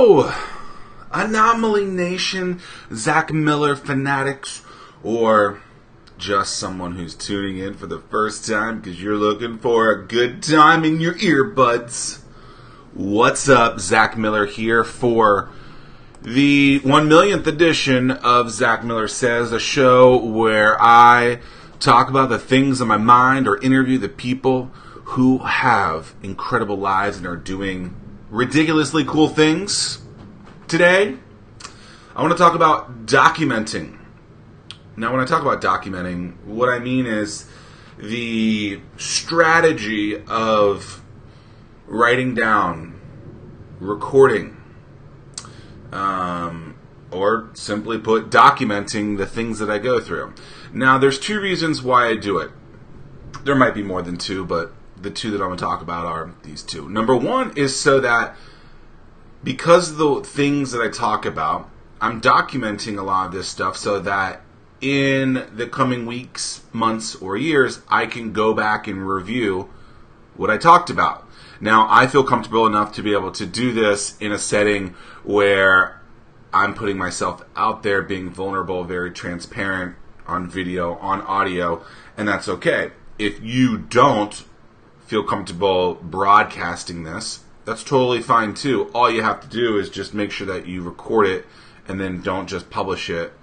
Hello, Anomaly Nation, Zack Miller fanatics, or just someone who's tuning in for the first time because you're looking for a good time in your earbuds. What's up? Zack Miller here for the 1 millionth edition of Zack Miller Says, a show where I talk about the things on my mind or interview the people who have incredible lives and are doing ridiculously cool things. Today, I want to talk about documenting. Now, when I talk about documenting, what I mean is the strategy of writing down, recording, or simply put, documenting the things that I go through. Now, there's two reasons why I do it. There might be more than two, but the two that I'm going to talk about are these two. Number one is so that because the things that I talk about, I'm documenting a lot of this stuff so that in the coming weeks, months, or years, I can go back and review what I talked about. Now, I feel comfortable enough to be able to do this in a setting where I'm putting myself out there, being vulnerable, very transparent on video, on audio, and that's okay. If you don't feel comfortable broadcasting this, that's totally fine too. All you have to do is just make sure that you record it and then don't just publish it.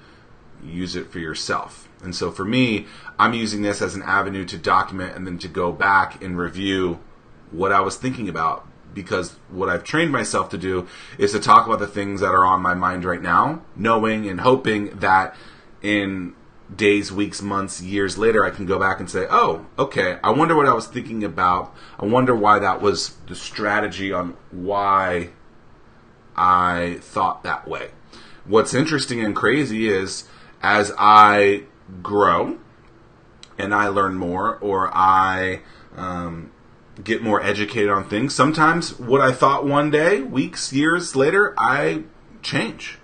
Use it for yourself. And so for me, I'm using this as an avenue to document and then to go back and review what I was thinking about, because what I've trained myself to do is to talk about the things that are on my mind right now, knowing and hoping that in days, weeks, months, years later, I can go back and say, oh, okay, I wonder what I was thinking about. I wonder why that was the strategy on why I thought that way. What's interesting and crazy is as I grow and I learn more, or I get more educated on things, sometimes what I thought one day, weeks, years later, I change.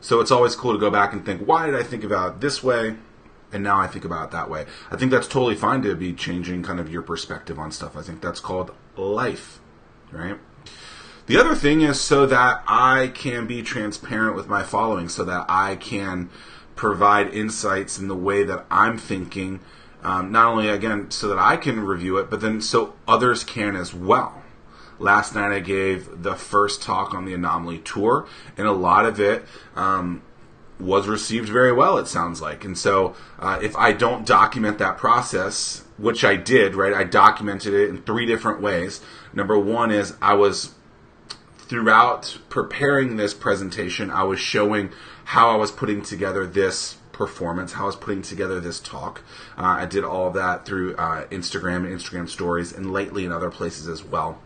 So it's always cool to go back and think, why did I think about it this way, and now I think about it that way? I think that's totally fine to be changing kind of your perspective on stuff. I think that's called life, right? The other thing is so that I can be transparent with my following, so that I can provide insights in the way that I'm thinking, not only, again, so that I can review it, but then so others can as well. Last night I gave the first talk on the Anomaly Tour, and a lot of it was received very well, it sounds like. And so if I don't document that process, which I did, right? I documented it in 3 different ways. Number one is throughout preparing this presentation, I was showing how I was putting together this performance, how I was putting together this talk. I did all of that through Instagram and Instagram stories, and lately in other places as well.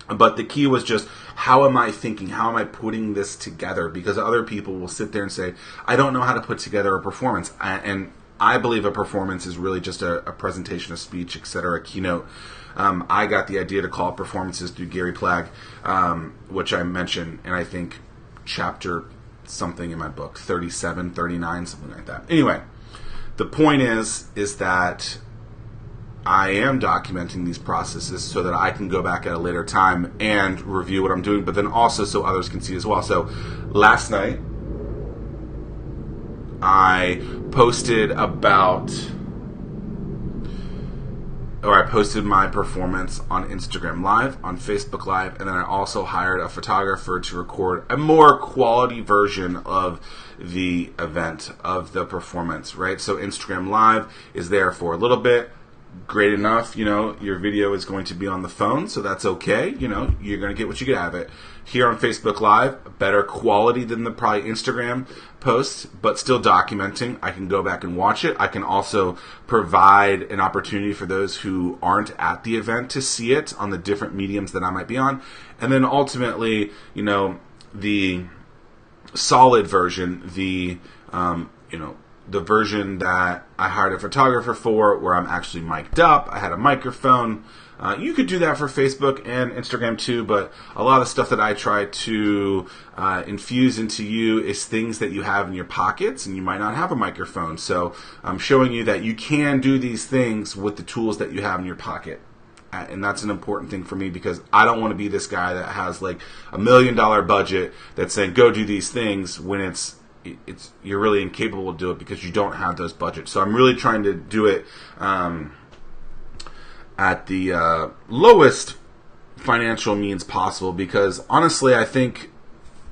But the key was just, how am I thinking? How am I putting this together? Because other people will sit there and say, I don't know how to put together a performance. And I believe a performance is really just a presentation, a speech, etc., a keynote. I got the idea to call it performances through Gary Plagg, which I mentioned, and I think chapter something in my book, 37, 39, something like that. Anyway, the point is that I am documenting these processes so that I can go back at a later time and review what I'm doing, but then also so others can see as well. So last night, I posted my performance on Instagram Live, on Facebook Live, and then I also hired a photographer to record a more quality version of the event, of the performance, right? So Instagram Live is there for a little bit. Great enough, your video is going to be on the phone, so that's okay. You're going to get what you get out of it. Here on Facebook Live, better quality than the probably Instagram posts, but still documenting. I can go back and watch it. I can also provide an opportunity for those who aren't at the event to see it on the different mediums that I might be on. And then ultimately, the solid version, the version that I hired a photographer for, where I'm actually mic'd up, I had a microphone. You could do that for Facebook and Instagram too, but a lot of the stuff that I try to infuse into you is things that you have in your pockets, and you might not have a microphone. So I'm showing you that you can do these things with the tools that you have in your pocket. And that's an important thing for me because I don't want to be this guy that has like $1 million budget that's saying go do these things when it's you're really incapable to do it because you don't have those budgets. So I'm really trying to do it at the lowest financial means possible because honestly I think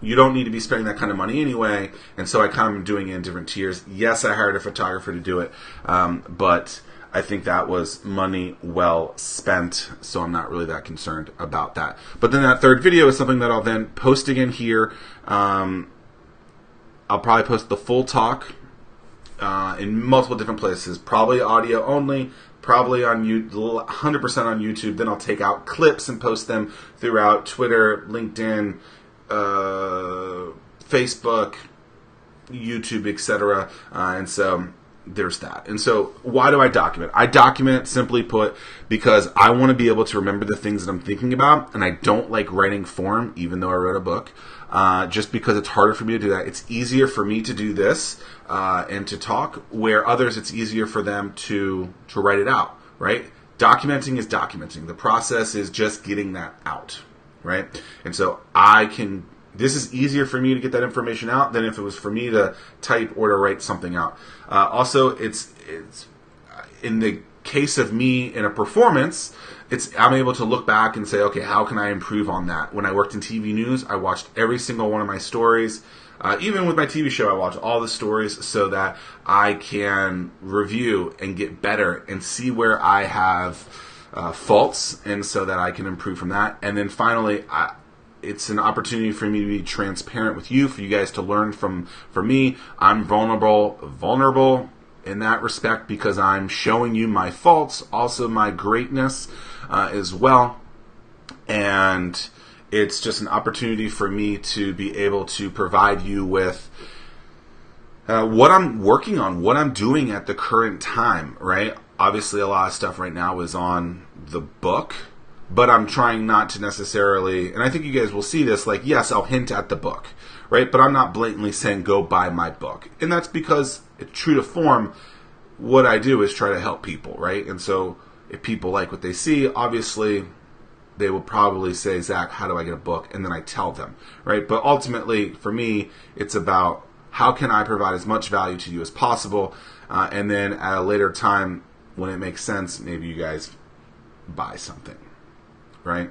you don't need to be spending that kind of money anyway, and so I kind of am doing it in different tiers. Yes, I hired a photographer to do it, but I think that was money well spent, so I'm not really that concerned about that. But then that third video is something that I'll then post again here. I'll probably post the full talk in multiple different places, probably audio only, probably on 100% on YouTube. Then I'll take out clips and post them throughout Twitter, LinkedIn, Facebook, YouTube, etc. And so there's that. And so why do I document? I document, simply put, because I want to be able to remember the things that I'm thinking about, and I don't like writing form, even though I wrote a book, just because it's harder for me to do that. It's easier for me to do this and to talk, where others it's easier for them to write it out, right? Documenting is documenting. The process is just getting that out. Right? And so this is easier for me to get that information out than if it was for me to type or to write something out. Also, it's in the case of me in a performance, I'm able to look back and say, okay, how can I improve on that? When I worked in TV news, I watched every single one of my stories. Even with my TV show, I watch all the stories so that I can review and get better and see where I have faults, and so that I can improve from that. And then finally, it's an opportunity for me to be transparent with you, for you guys to learn from me. I'm vulnerable in that respect because I'm showing you my faults, also my greatness as well. And it's just an opportunity for me to be able to provide you with what I'm working on, what I'm doing at the current time, right? Obviously, a lot of stuff right now is on the book, but I'm trying not to necessarily, and I think you guys will see this, like, yes, I'll hint at the book, right? But I'm not blatantly saying go buy my book. And that's because, it's true to form, what I do is try to help people, right? And so if people like what they see, obviously, they will probably say, Zach, how do I get a book? And then I tell them, right? But ultimately, for me, it's about how can I provide as much value to you as possible, and then at a later time, when it makes sense, maybe you guys buy something, right?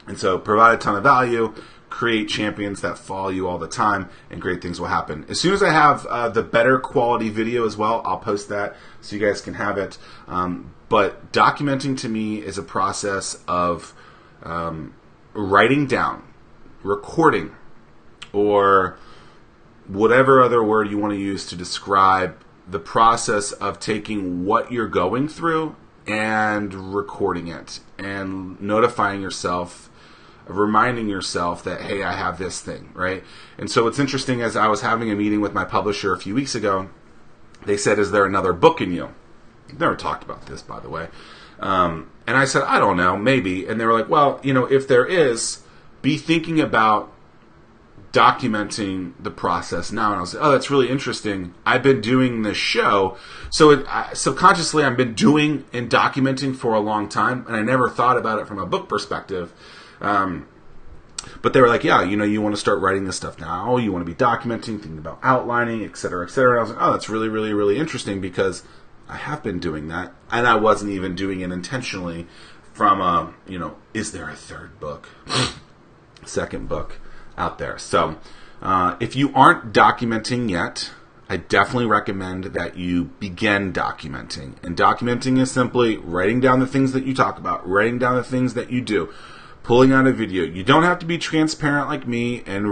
And so provide a ton of value, create champions that follow you all the time, and great things will happen. As soon as I have the better quality video as well, I'll post that so you guys can have it. But documenting to me is a process of writing down, recording, or whatever other word you want to use to describe the process of taking what you're going through and recording it and notifying yourself, reminding yourself that, hey, I have this thing, right? And so what's interesting is I was having a meeting with my publisher a few weeks ago. They said, is there another book in you? I've never talked about this, by the way. And I said, I don't know, maybe. And they were like, well, if there is, be thinking about documenting the process now. And I was like, oh, that's really interesting. I've been doing this show. So subconsciously, I've been doing and documenting for a long time, and I never thought about it from a book perspective. But they were like, yeah, you want to start writing this stuff now. You want to be documenting, thinking about outlining, et cetera, et cetera. And I was like, oh, that's really, really, really interesting because I have been doing that. And I wasn't even doing it intentionally from, is there a third book, second book out there? So if you aren't documenting yet, I definitely recommend that you begin documenting. And documenting is simply writing down the things that you talk about, writing down the things that you do, pulling out a video. You don't have to be transparent like me and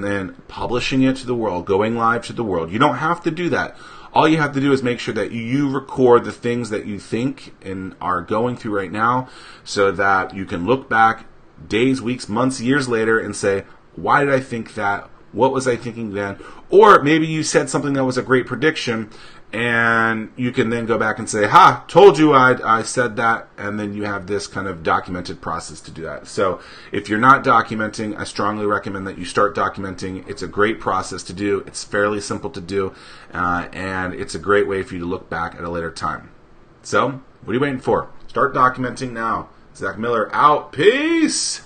then publishing it to the world, going live to the world. You don't have to do that. All you have to do is make sure that you record the things that you think and are going through right now so that you can look back days, weeks, months, years later and say, why did I think that? What was I thinking then? Or maybe you said something that was a great prediction and you can then go back and say, ha, told you I said that, and then you have this kind of documented process to do that. So if you're not documenting, I strongly recommend that you start documenting. It's a great process to do. It's fairly simple to do, and it's a great way for you to look back at a later time. So what are you waiting for? Start documenting now. Zack Miller out. Peace!